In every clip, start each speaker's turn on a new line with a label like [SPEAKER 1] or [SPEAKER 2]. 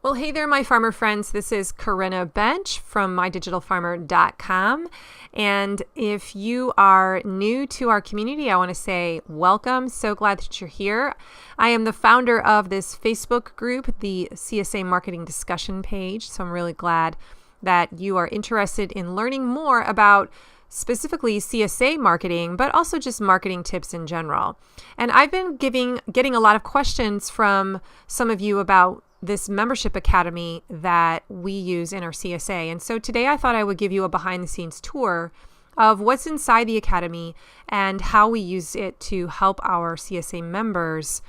[SPEAKER 1] Well, hey there, my farmer friends. This is Corinna Bench from mydigitalfarmer.com. And if you are new to our community, I want to say welcome. So glad that you're here. I am the founder of this Facebook group, the CSA Marketing Discussion page. So I'm really glad that you are interested in learning more about specifically CSA marketing, but also just marketing tips in general. And I've been getting a lot of questions from some of you about this membership academy that we use in our CSA. And so today I thought I would give you a behind the scenes tour of what's inside the academy and how we use it to help our CSA members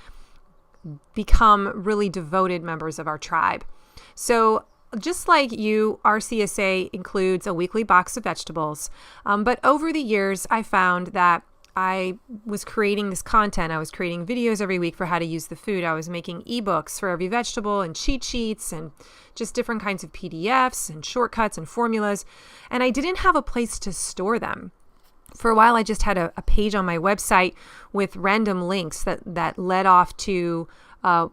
[SPEAKER 1] become really devoted members of our tribe. So just like you, our CSA includes a weekly box of vegetables. But over the years, I found that I was creating this content. I was creating videos every week for how to use the food. I was making ebooks for every vegetable and cheat sheets and just different kinds of PDFs and shortcuts and formulas. And I didn't have a place to store them. For a while, I just had a page on my website with random links that led off to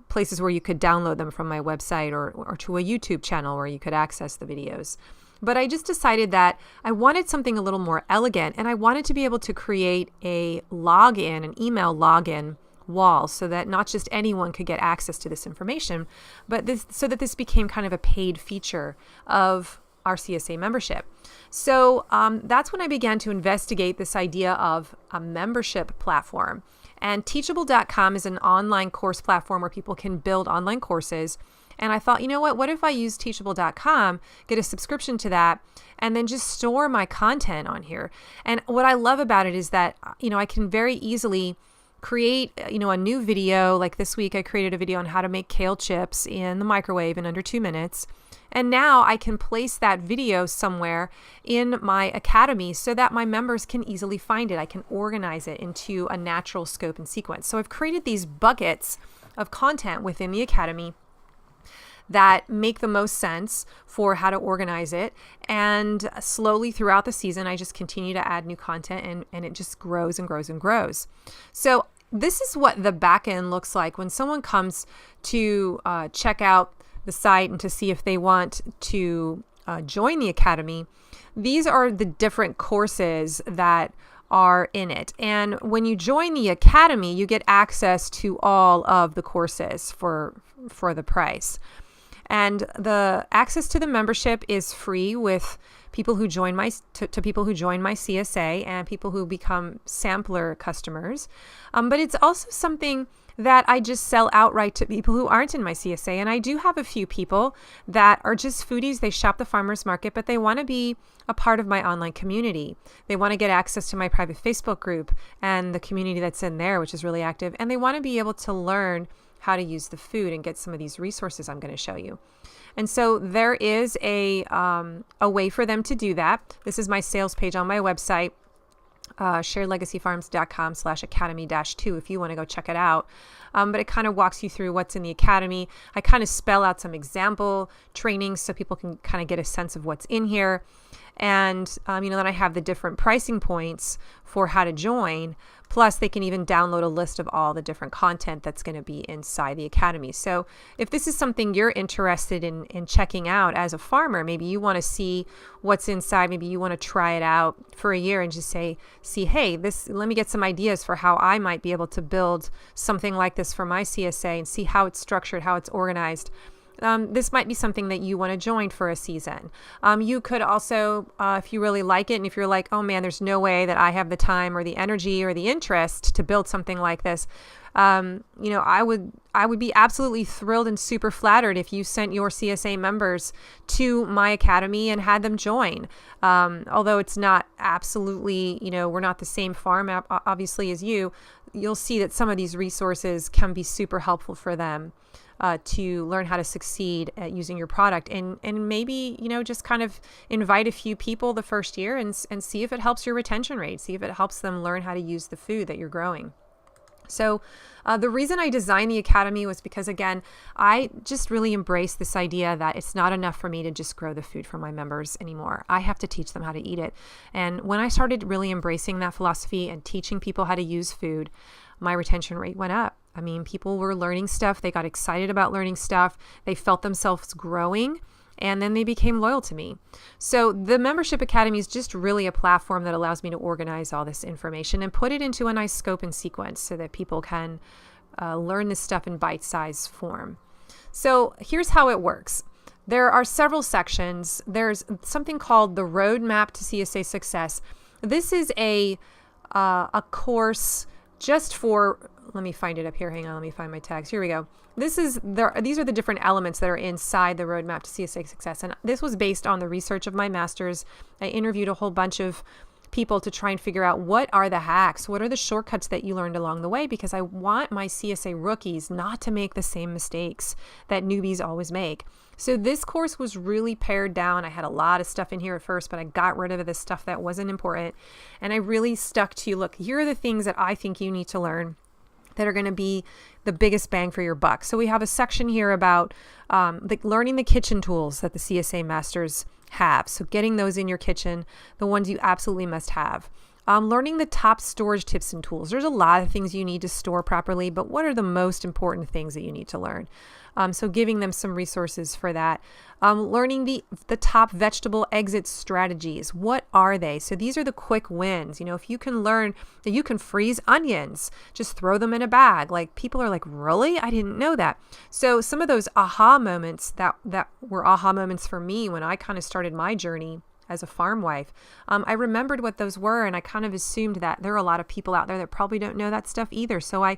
[SPEAKER 1] places where you could download them from my website or to a YouTube channel where you could access the videos. But I just decided that I wanted something a little more elegant, and I wanted to be able to create a login, an email login wall, so that not just anyone could get access to this information, but so that this became kind of a paid feature of our CSA membership. So that's when I began to investigate this idea of a membership platform. And Teachable.com is an online course platform where people can build online courses. And I thought, you know what if I use Teachable.com, get a subscription to that, and then just store my content on here? And what I love about it is that, I can very easily create, a new video. Like this week, I created a video on how to make kale chips in the microwave in under 2 minutes. And now I can place that video somewhere in my academy so that my members can easily find it. I can organize it into a natural scope and sequence. So I've created these buckets of content within the academy that make the most sense for how to organize it. And slowly throughout the season, I just continue to add new content and it just grows and grows and grows. So this is what the back end looks like when someone comes to check out the site and to see if they want to join the academy. These are the different courses that are in it. And when you join the academy, you get access to all of the courses for the price. And the access to the membership is free with people who join to people who join my CSA and people who become sampler customers. But it's also something that I just sell outright to people who aren't in my CSA. And I do have a few people that are just foodies. They shop the farmers market, but they want to be a part of my online community. They want to get access to my private Facebook group and the community that's in there, which is really active. And they want to be able to learn how to use the food and get some of these resources I'm going to show you. And so there is a way for them to do that. This is my sales page on my website, sharedlegacyfarms.com/academy-2 if you want to go check it out. But it kind of walks you through what's in the academy. I kind of spell out some example trainings so people can kind of get a sense of what's in here. And, then I have the different pricing points for how to join. Plus, they can even download a list of all the different content that's going to be inside the academy. So if this is something you're interested in checking out as a farmer, maybe you want to see what's inside. Maybe you want to try it out for a year and just see, hey, let me get some ideas for how I might be able to build something like this for my CSA and see how it's structured, how it's organized. This might be something that you want to join for a season. You could also, if you really like it, and if you're like, oh man, there's no way that I have the time or the energy or the interest to build something like this, I would be absolutely thrilled and super flattered if you sent your CSA members to my academy and had them join. Although it's not absolutely, we're not the same farm obviously as you'll see that some of these resources can be super helpful for them. To learn how to succeed at using your product and maybe, just kind of invite a few people the first year and see if it helps your retention rate, see if it helps them learn how to use the food that you're growing. So the reason I designed the academy was because, again, I just really embrace this idea that it's not enough for me to just grow the food for my members anymore. I have to teach them how to eat it. And when I started really embracing that philosophy and teaching people how to use food, my retention rate went up. I mean, people were learning stuff. They got excited about learning stuff. They felt themselves growing, and then they became loyal to me. So the Membership Academy is just really a platform that allows me to organize all this information and put it into a nice scope and sequence so that people can learn this stuff in bite-sized form. So here's how it works. There are several sections. There's something called the Roadmap to CSA Success. This is a course just for, let me find it up here. Hang on, let me find my tags. Here we go. These are the different elements that are inside the Roadmap to CSA Success. And this was based on the research of my master's. I interviewed a whole bunch of people to try and figure out what are the hacks, what are the shortcuts that you learned along the way, because I want my CSA rookies not to make the same mistakes that newbies always make. So this course was really pared down. I had a lot of stuff in here at first, but I got rid of the stuff that wasn't important. And I really stuck to, look, here are the things that I think you need to learn that are going to be the biggest bang for your buck. So we have a section here about learning the kitchen tools that the CSA masters have. So getting those in your kitchen, the ones you absolutely must have. Learning the top storage tips and tools. There's a lot of things you need to store properly, but what are the most important things that you need to learn? So giving them some resources for that. Learning the top vegetable exit strategies. What are they? So these are the quick wins. You know, if you can learn that you can freeze onions, just throw them in a bag. Like, people are like, really? I didn't know that. So some of those aha moments that were aha moments for me when I kind of started my journey as a farm wife, I remembered what those were, and I kind of assumed that there are a lot of people out there that probably don't know that stuff either. So I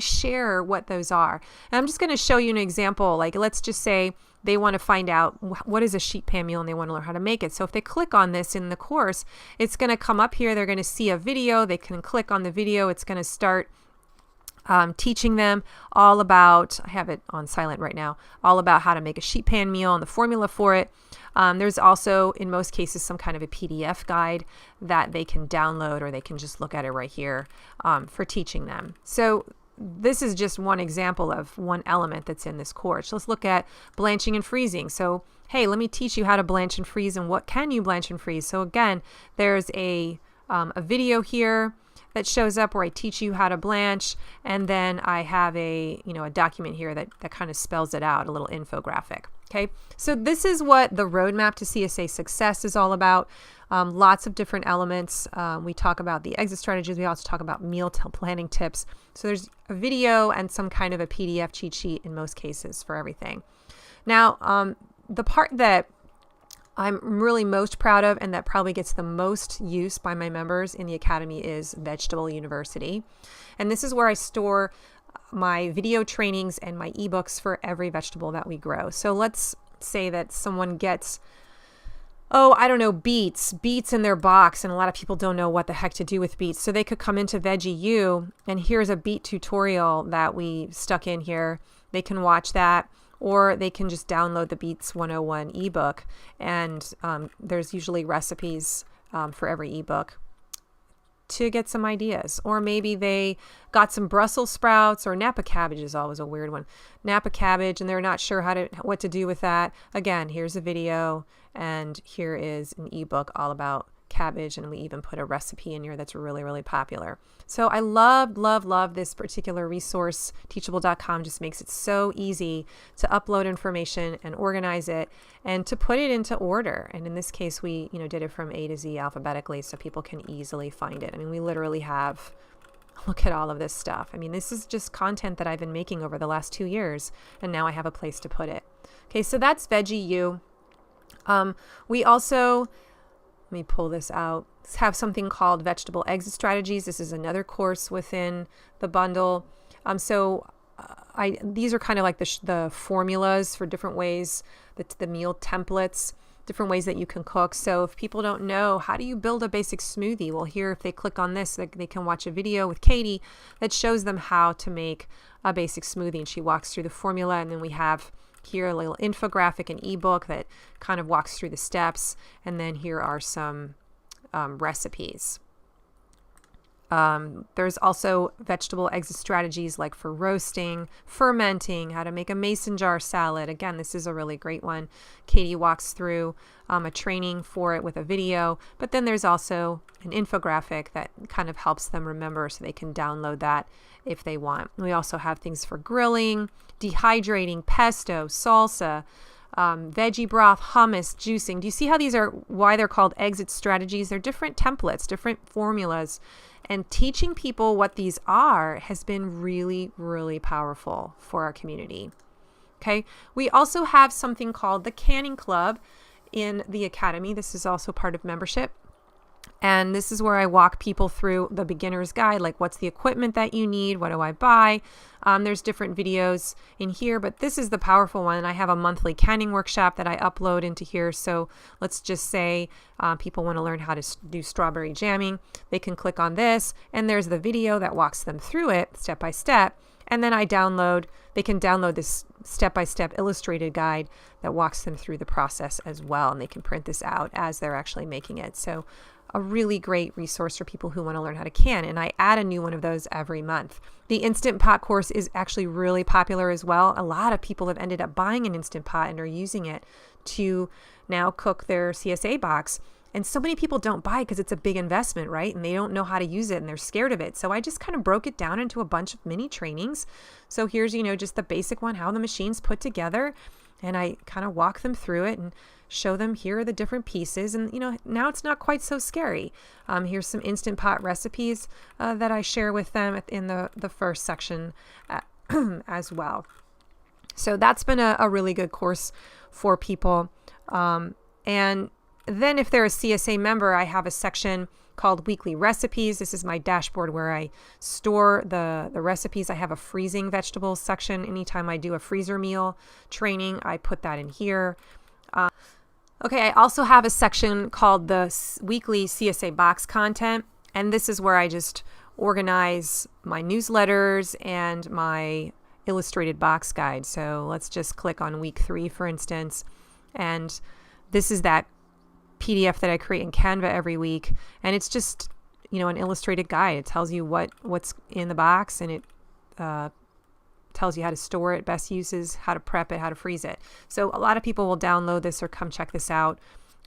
[SPEAKER 1] share what those are. And I'm just going to show you an example. Like, let's just say they want to find out what is a sheet pan meal and they want to learn how to make it. So if they click on this in the course, it's going to come up here. They're going to see a video. They can click on the video. It's going to start teaching them all about, I have it on silent right now, all about how to make a sheet pan meal and the formula for it. There's also, in most cases, some kind of a PDF guide that they can download, or they can just look at it right here for teaching them. So this is just one example of one element that's in this course. Let's look at blanching and freezing. So, hey, let me teach you how to blanch and freeze, and what can you blanch and freeze. So again, there's a video here that shows up where I teach you how to blanch, and then I have a document here that kind of spells it out, a little infographic. Okay, so this is what the Roadmap to CSA Success is all about. Lots of different elements. We talk about the exit strategies. We also talk about meal planning tips. So there's a video and some kind of a PDF cheat sheet in most cases for everything. Now, the part that I'm really most proud of, and that probably gets the most use by my members in the Academy, is Vegetable University. And this is where I store my video trainings and my ebooks for every vegetable that we grow. So let's say that someone gets, beets in their box, and a lot of people don't know what the heck to do with beets. So they could come into VeggieU, and here's a beet tutorial that we stuck in here. They can watch that, or they can just download the Beets 101 ebook, and there's usually recipes for every ebook to get some ideas. Or maybe they got some Brussels sprouts, or Napa cabbage is always a weird one. Napa cabbage, and they're not sure what to do with that. Again, here's a video, and here is an ebook all about cabbage, and we even put a recipe in here that's really, really popular. So I love this particular resource. Teachable.com just makes it so easy to upload information and organize it and to put it into order. And in this case, we did it from A to Z alphabetically so people can easily find it. I mean, we literally have, look at all of this stuff. I mean, this is just content that I've been making over the last 2 years, and now I have a place to put it. Okay, so that's VeggieU. We also, let me pull this out, have something called Vegetable Exit Strategies. This is another course within the bundle. These are kind of like the formulas for different ways, the meal templates, different ways that you can cook. So if people don't know, how do you build a basic smoothie? Well, here, if they click on this, they can watch a video with Katie that shows them how to make a basic smoothie, and she walks through the formula. And then we have here a little infographic, an ebook that kind of walks through the steps. And then here are some recipes. There's also vegetable exit strategies like for roasting, fermenting, how to make a mason jar salad. Again, this is a really great one. Katie walks through a training for it with a video, but then there's also an infographic that kind of helps them remember so they can download that if they want. We also have things for grilling, dehydrating, pesto, salsa, veggie broth, hummus, juicing. Do you see how these are, why they're called exit strategies? They're different templates, different formulas. And teaching people what these are has been really, really powerful for our community. Okay. We also have something called the Canning Club in the Academy. This is also part of membership. And this is where I walk people through the beginner's guide, like what's the equipment that you need? What do I buy? There's different videos in here, but this is the powerful one. I have a monthly canning workshop that I upload into here. So let's just say people want to learn how to do strawberry jamming. They can click on this, and there's the video that walks them through it step by step. And then they can download this step-by-step illustrated guide that walks them through the process as well. And they can print this out as they're actually making it. So a really great resource for people who want to learn how to can. And I add a new one of those every month. The Instant Pot course is actually really popular as well. A lot of people have ended up buying an Instant Pot and are using it to now cook their CSA box. And so many people don't buy because it's a big investment, right? And they don't know how to use it and they're scared of it. So I just kind of broke it down into a bunch of mini trainings. So here's, just the basic one, how the machine's put together. And I kind of walk them through it and show them here are the different pieces. And, now it's not quite so scary. Here's some Instant Pot recipes that I share with them in the first section as well. So that's been a really good course for people. And then if they're a CSA member, I have a section called Weekly Recipes. This is my dashboard where I store the recipes. I have a freezing vegetables section. Anytime I do a freezer meal training, I put that in here. Okay, I also have a section called the Weekly CSA Box Content. And this is where I just organize my newsletters and my illustrated box guide. So let's just click on week 3, for instance. And this is that PDF that I create in Canva every week. And it's just, an illustrated guide. It tells you what's in the box, and it tells you how to store it, best uses, how to prep it, how to freeze it. So a lot of people will download this or come check this out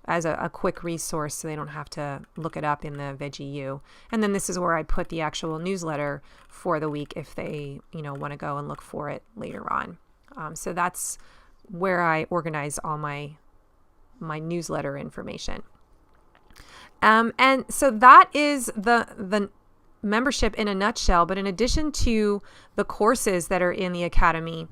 [SPEAKER 1] as a quick resource so they don't have to look it up in the VeggieU. And then this is where I put the actual newsletter for the week if they, want to go and look for it later on. So that's where I organize all my newsletter information. And so that is the membership in a nutshell. But in addition to the courses that are in the Academy,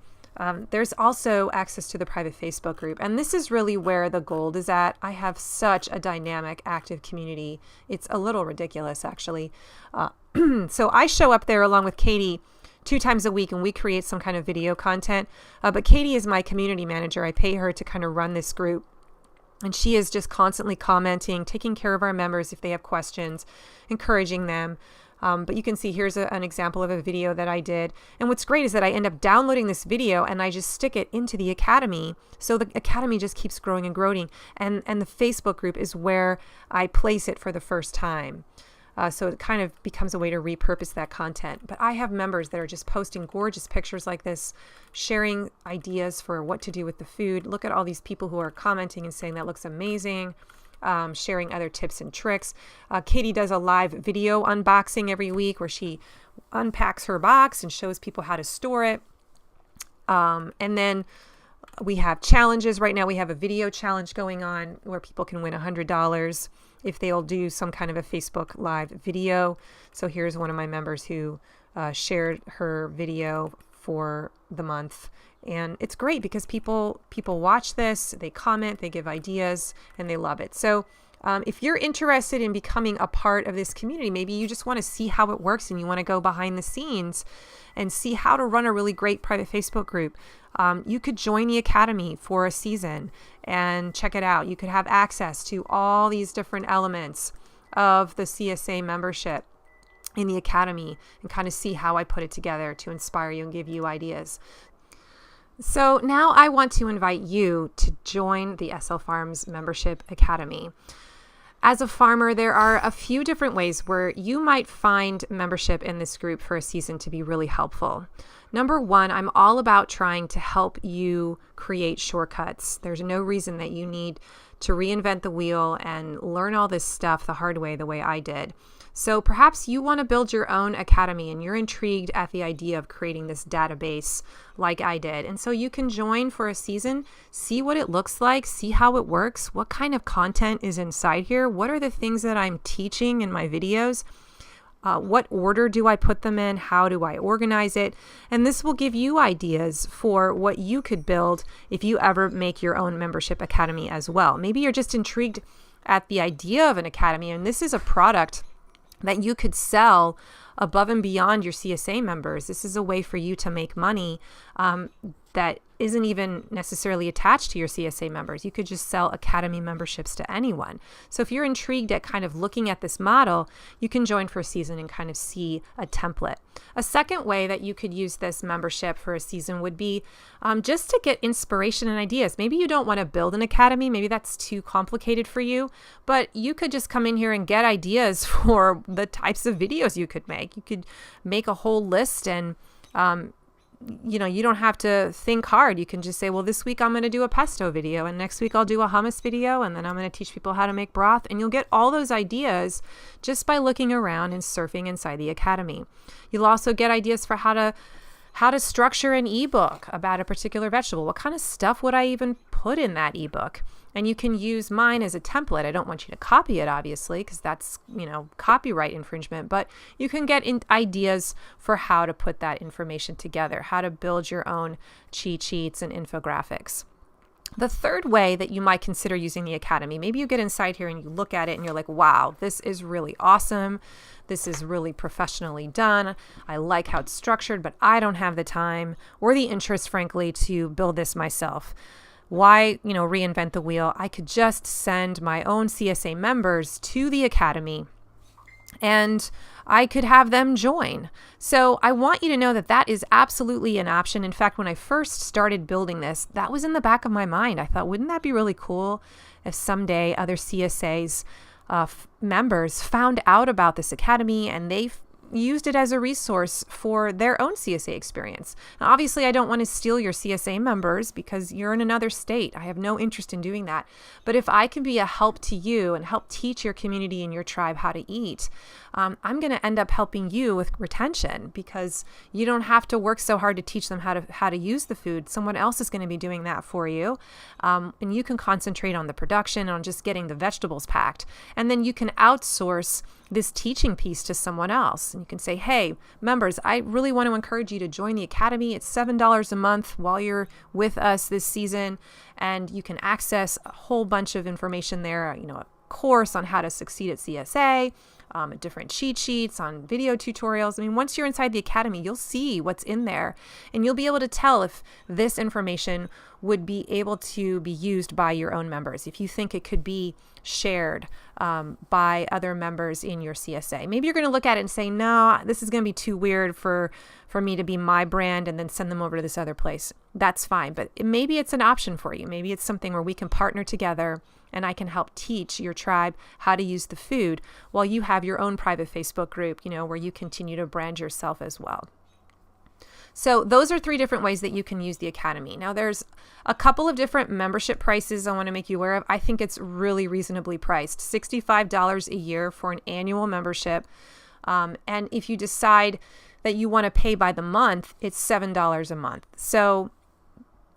[SPEAKER 1] there's also access to the private Facebook group. And this is really where the gold is at. I have such a dynamic, active community. It's a little ridiculous, actually. So I show up there along with Katie 2 times a week, and we create some kind of video content. But Katie is my community manager. I pay her to kind of run this group. And she is just constantly commenting, taking care of our members if they have questions, encouraging them. But you can see here's an example of a video that I did. And what's great is that I end up downloading this video and I just stick it into the Academy. So the Academy just keeps growing and growing. And the Facebook group is where I place it for the first time. So it kind of becomes a way to repurpose that content. But I have members that are just posting gorgeous pictures like this, sharing ideas for what to do with the food. Look at all these people who are commenting and saying that looks amazing, sharing other tips and tricks. Katie does a live video unboxing every week where she unpacks her box and shows people how to store it. And then we have challenges. Right now we have a video challenge going on where people can win $100 if they'll do some kind of a Facebook Live video. So here's one of my members who shared her video for the month. And it's great because people watch this, they comment, they give ideas, and they love it. So if you're interested in becoming a part of this community, maybe you just want to see how it works and you want to go behind the scenes and see how to run a really great private Facebook group, you could join the Academy for a season and check it out. You could have access to all these different elements of the CSA membership in the Academy and kind of see how I put it together to inspire you and give you ideas. So now I want to invite you to join the SL Farms Membership Academy. As a farmer, there are a few different ways where you might find membership in this group for a season to be really helpful. Number one, I'm all about trying to help you create shortcuts. There's no reason that you need to reinvent the wheel and learn all this stuff the hard way, the way I did. So perhaps you want to build your own academy and you're intrigued at the idea of creating this database like I did. And so you can join for a season, see what it looks like, see how it works, what kind of content is inside here, what are the things that I'm teaching in my videos, what order do I put them in, how do I organize it, and this will give you ideas for what you could build if you ever make your own membership academy as well. Maybe you're just intrigued at the idea of an academy and this is a product that you could sell above and beyond your CSA members. This is a way for you to make money that isn't even necessarily attached to your CSA members. You could just sell academy memberships to anyone. So if you're intrigued at kind of looking at this model, you can join for a season and kind of see a template. A second way that you could use this membership for a season would be just to get inspiration and ideas. Maybe you don't want to build an academy. Maybe that's too complicated for you, but you could just come in here and get ideas for the types of videos you could make. You could make a whole list and you don't have to think hard. You can just say, well, this week I'm going to do a pesto video and next week I'll do a hummus video and then I'm going to teach people how to make broth. And you'll get all those ideas just by looking around and surfing inside the academy. You'll also get ideas for how to structure an ebook about a particular vegetable. What kind of stuff would I even put in that ebook? And you can use mine as a template. I don't want you to copy it, obviously, because that's, copyright infringement. But you can get ideas for how to put that information together, how to build your own cheat sheets and infographics. The third way that you might consider using the academy, maybe you get inside here and you look at it and you're like, wow, this is really awesome. This is really professionally done. I like how it's structured, but I don't have the time or the interest, frankly, to build this myself. Why, reinvent the wheel? I could just send my own CSA members to the academy and I could have them join. So I want you to know that that is absolutely an option. In fact, when I first started building this, that was in the back of my mind. I thought, wouldn't that be really cool if someday other CSA's members found out about this academy and they used it as a resource for their own CSA experience. Now, obviously, I don't want to steal your CSA members because you're in another state. I have no interest in doing that. But if I can be a help to you and help teach your community and your tribe how to eat, I'm going to end up helping you with retention because you don't have to work so hard to teach them how to use the food. Someone else is going to be doing that for you. And you can concentrate on the production, on just getting the vegetables packed. And then you can outsource this teaching piece to someone else. And you can say, hey, members, I really want to encourage you to join the academy. It's $7 a month while you're with us this season. And you can access a whole bunch of information there, a course on how to succeed at CSA, different cheat sheets on video tutorials. I mean, once you're inside the academy, you'll see what's in there and you'll be able to tell if this information would be able to be used by your own members. If you think it could be shared by other members in your CSA. Maybe you're going to look at it and say, no, this is going to be too weird for me to be my brand and then send them over to this other place. That's fine. But maybe it's an option for you. Maybe it's something where we can partner together and I can help teach your tribe how to use the food while you have your own private Facebook group, where you continue to brand yourself as well. So those are 3 different ways that you can use the academy. Now there's a couple of different membership prices I want to make you aware of. I think it's really reasonably priced, $65 a year for an annual membership. And if you decide that you want to pay by the month, it's $7 a month. So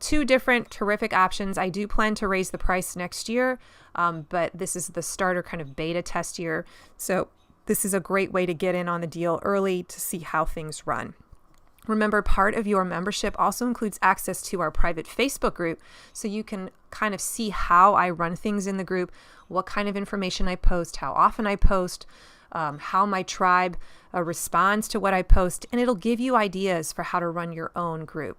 [SPEAKER 1] 2 different terrific options. I do plan to raise the price next year, but this is the starter kind of beta test year. So this is a great way to get in on the deal early to see how things run. Remember, part of your membership also includes access to our private Facebook group, so you can kind of see how I run things in the group, what kind of information I post, how often I post, how my tribe responds to what I post, and it'll give you ideas for how to run your own group.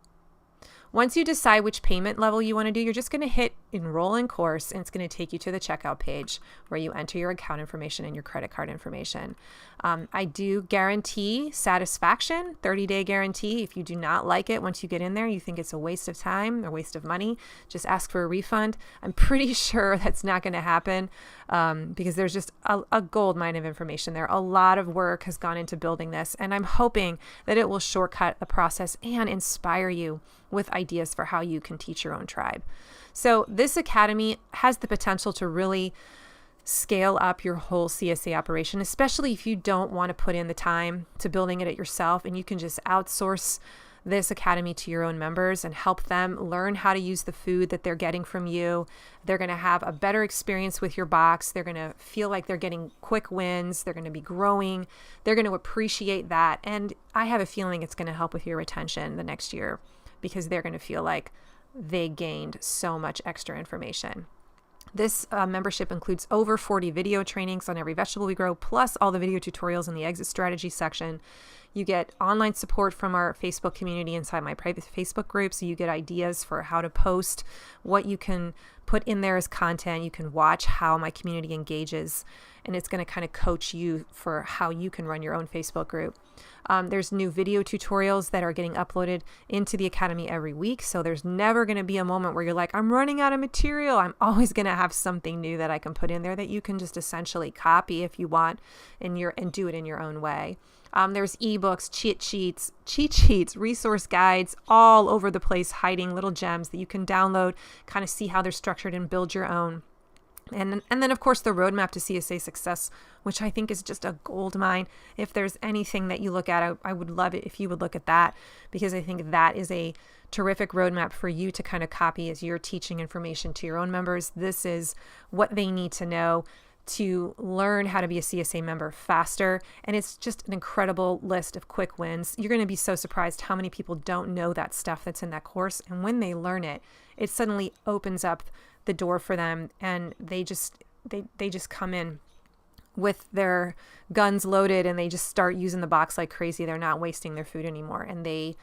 [SPEAKER 1] Once you decide which payment level you want to do, you're just going to hit enroll in course, and it's going to take you to the checkout page where you enter your account information and your credit card information. I do guarantee satisfaction, 30-day guarantee. If you do not like it, once you get in there, you think it's a waste of time or waste of money, just ask for a refund. I'm pretty sure that's not going to happen because there's just a gold mine of information there. A lot of work has gone into building this, and I'm hoping that it will shortcut the process and inspire you with ideas for how you can teach your own tribe. So this academy has the potential to really scale up your whole CSA operation, especially if you don't want to put in the time to building it yourself, and you can just outsource this academy to your own members and help them learn how to use the food that they're getting from you. They're going to have a better experience with your box. They're going to feel like they're getting quick wins. They're going to be growing. They're going to appreciate that. And I have a feeling it's going to help with your retention the next year because they're going to feel like they gained so much extra information. This membership includes over 40 video trainings on every vegetable we grow, plus all the video tutorials in the exit strategy section. You get online support from our Facebook community inside my private Facebook group, so you get ideas for how to post, what you can put in there as content. You can watch how my community engages, and it's going to kind of coach you for how you can run your own Facebook group. There's new video tutorials that are getting uploaded into the academy every week, so there's never going to be a moment where you're like, I'm running out of material. I'm always going to have something new that I can put in there that you can just essentially copy if you want and do it in your own way. There's ebooks, cheat sheets, resource guides all over the place, hiding little gems that you can download, kind of see how they're structured and build your own. And then, of course, the roadmap to CSA success, which I think is just a gold mine. If there's anything that you look at, I would love it if you would look at that, because I think that is a terrific roadmap for you to kind of copy as you're teaching information to your own members. This is what they need to know to learn how to be a CSA member faster. And it's just an incredible list of quick wins. You're going to be so surprised how many people don't know that stuff that's in that course. And when they learn it, it suddenly opens up the door for them, and they just come in with their guns loaded, and they just start using the box like crazy. They're not wasting their food anymore, and they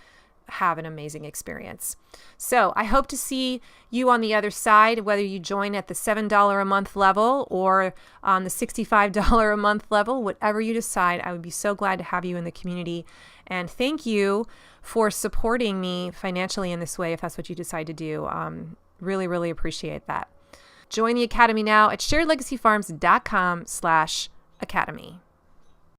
[SPEAKER 1] have an amazing experience. So I hope to see you on the other side, whether you join at the $7 a month level or on the $65 a month level, whatever you decide. I would be so glad to have you in the community. And thank you for supporting me financially in this way, if that's what you decide to do. Really, really appreciate that. Join the Academy now at sharedlegacyfarms.com/academy.